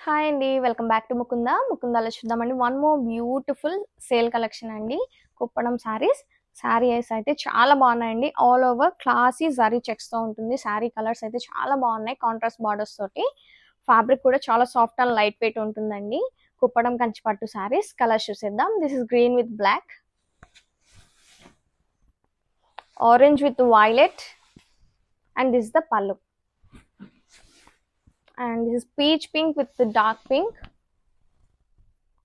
Hi అండి. Welcome back to Mukunda. ముకుందాలో చూద్దామండి. One more beautiful sale collection అండి. కుప్పడం శారీస్. శారీస్ అయితే చాలా బాగున్నాయండి. ఆల్ ఓవర్ క్లాసీ జరీ చెక్స్తో ఉంటుంది. శారీ కలర్స్ అయితే చాలా బాగున్నాయి. కాంట్రాస్ట్ బార్డర్స్ తోటి. ఫ్యాబ్రిక్ కూడా చాలా సాఫ్ట్ అండ్ లైట్ వెయిట్ ఉంటుందండి. కుప్పడం కంచిపట్టు శారీస్. కలర్స్ చూసేద్దాం. This is green with black, orange with violet, and this is the pallu. And this is peach pink with dark pink.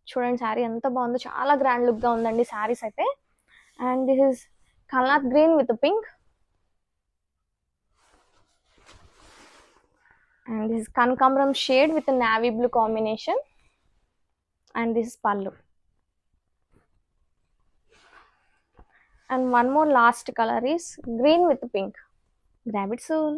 చూడండి శారీ ఎంత బాగుందో, చాలా గ్రాండ్ లుక్ గా ఉందండి శారీస్ అయితే. అండ్ దిస్ ఇస్ కల్నాథ్ green with pink, and this is Kanakambaram shade with navy blue combination, and this is pallu. And one more last color is green with pink. Grab it soon.